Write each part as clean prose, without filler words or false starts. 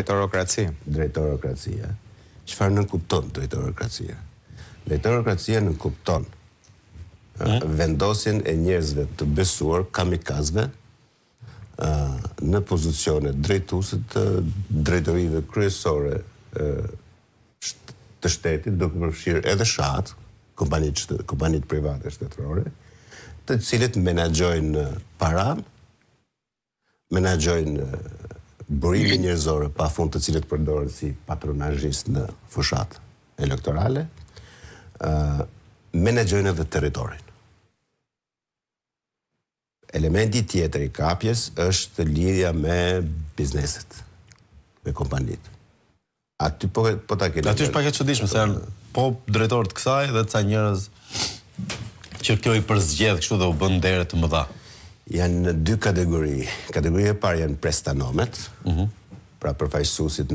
Drejtorokracia. Çfarë nënkupton drejtorokracia? Drejtorokracia nënkupton vendosjen e njerëzve të besuar kamikazëve në pozicione drejtuese të drejtorive kryesore të shtetit, duke përfshirë edhe shahat, kompanitë private shtetërore, të cilët menaxhojnë paran, menaxhojnë burimin njerëzor pafund, të cilët përdoren si patronazhist në fushat elektorale, menaxhojnë edhe territorin. Elementi tjetër i kapjes është lidhja me bizneset, me kompanitë. Aty po ta keni. Aty është pak e çuditshme se janë po drejtorët kësaj dhe ca njerëz që kjo i përzgjedh kështu dhe u bën dere të mëdha. Janë në dy kategori. Kategoria e parë janë prestanomet, pra përfaqësuesit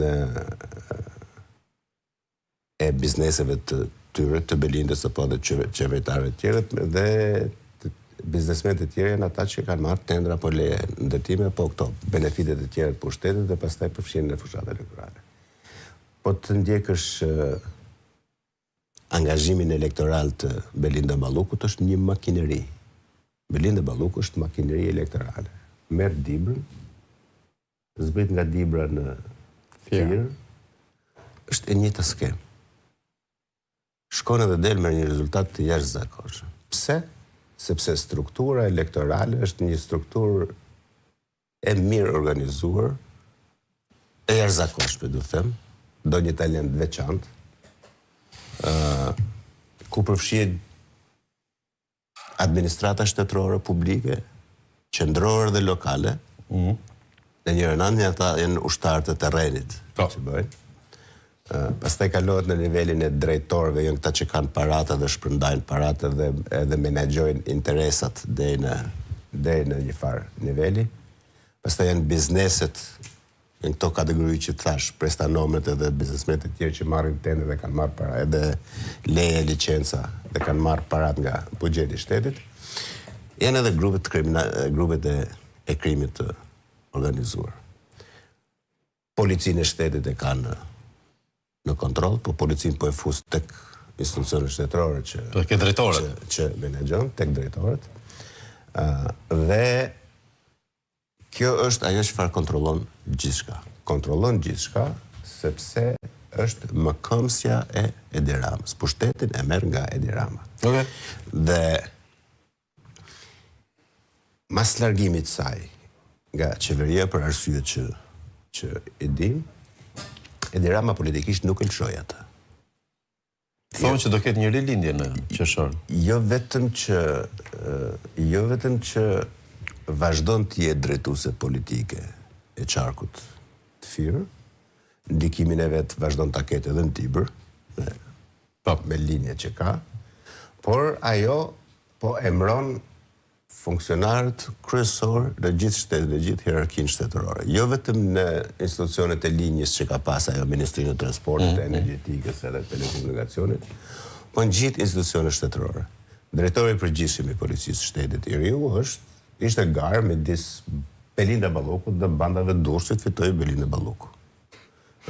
e bizneseve të tyre, të Belindës apo dhe qeveritarëve të tjerë, dhe biznesmenët e tjerë janë ata që kanë marrë tendra apo leje ndërtime apo këto benefitet e tjera të pushtetit dhe pastaj përfshihen në fushat elektorale. Po të ndjekësh angazhimin elektoral të Belinda Ballukut është një makineri. Belinda Balluku është makineri elektorale. Merr Dibrën, zbrit nga Dibra në Fier, është e njëjta skem. Shkon edhe del me një rezultat të jashtëzakonshëm. Pse? Sepse struktura elektorale është një strukturë e mirë organizuar, e jashtëzakonshme, do të them, do një talent veçantë, ku përfshihet administrata shtetërore publike, qendrore dhe lokale, në njërën anë ata janë ushtarë të terrenit, që bëjnë. Pastaj kalohet në nivelin e drejtorëve, janë këta që kanë paratë dhe shpërndajnë paratë dhe edhe menaxhojnë interesat deri në një farë niveli. Pastaj janë bizneset, në këto kategori që thash, prestanomet edhe biznesmenët e tjerë që marrin tendra dhe kanë marrë para, edhe leje, licenca dhe kanë marrë parat nga buxheti i shtetit. Janë edhe grupet e krimit të organizuar. Policinë e shtetit e kanë në kontroll, po policinë po e fus tek institucionet shtetërore që menaxhon, tek drejtorët. Dhe kjo është ajo çfarë kontrollon gjithçka. Kontrollon gjithçka sepse është mëkëmsja e Edi Ramës. Pushtetin e merr nga Edi Rama. Dhe mas largimit saj nga qeveria për arsye që e dim, Edi Rama politikisht nuk e lëshoi atë. Thonë që do ketë një rilindje në qershor. Jo vetëm që vazhdon të jetë drejtuese politike e qarkut të Fier, ndikimin e vet vazhdon ta ketë edhe në Tibër, me linje që ka, por ajo po emron funksionarët kryesor në gjithë shtetet, në gjithë hierarkinë shtetërore. Jo vetëm në institucionet e linjës që ka pas ajo Ministrinë e Transportit, Energjetikës edhe Telekomunikacionit, po në gjithë institucionet shtetërore. Drejtori i përgjithshëm i Policisë së Shtetit i riu ishte garë midis Belinda Ballukut dhe bandave Durrësit, fitoi Belinda Balluku.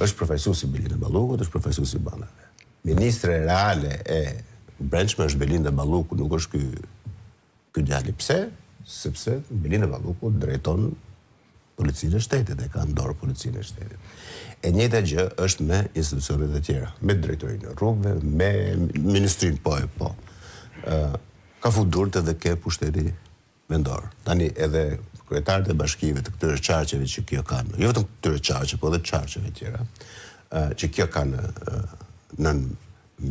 Është përfaqësuesi Belinda Ballukut, është përfaqësuesi bandave. Ministre reale e brendshme është Belinda Balluku, nuk është ky djali. Pse? Sepse Belinda Balluku drejton Policinë e Shtetit, e ka në dorë Policinë e Shtetit. E njëjta gjë është me institucionet e tjera, me drejtorinë e rrugëve, me ministrinë po. Ka futur edhe ke pushteti vendor. Tani edhe kryetarët e bashkive të këtyre qarqeve që kjo kanë, jo vetëm këtyre qarqeve, po edhe qarqeve tjera, që kjo kanë në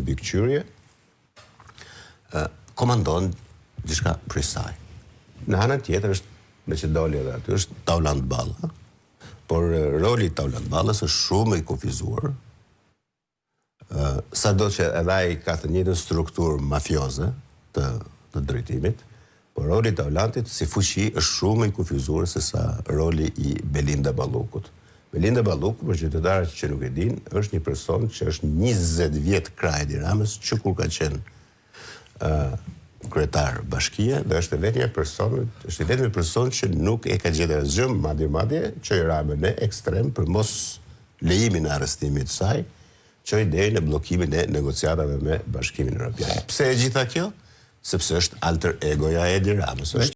mbikëqyrje, komandon diçka prej saj. Në anën tjetër është, me që doli edhe aty, është Taulant Balla, por roli i Taulant Ballës është shumë i kufizuar, sado që edhe ai ka të njëjtën strukturë mafioze të drejtimit, por roli i Taulantit si fuqi është shumë i kufizuar se sa roli i Belinda Ballukut. Belinda Balluku, për qytetarët që nuk e din, është një person që është 20 vjet krah Edi Ramës, që kur ka qenë kryetar bashkie, dhe është vetëm person që nuk e ka gjetur asgjë madje çoj Ramën në ekstrem për mos lejimin e arrestimit të saj, çoi deri në bllokimin e negociatave me Bashkimin Evropian. Pse e gjitha kjo? Sepse është alter egoja e Edi Ramës.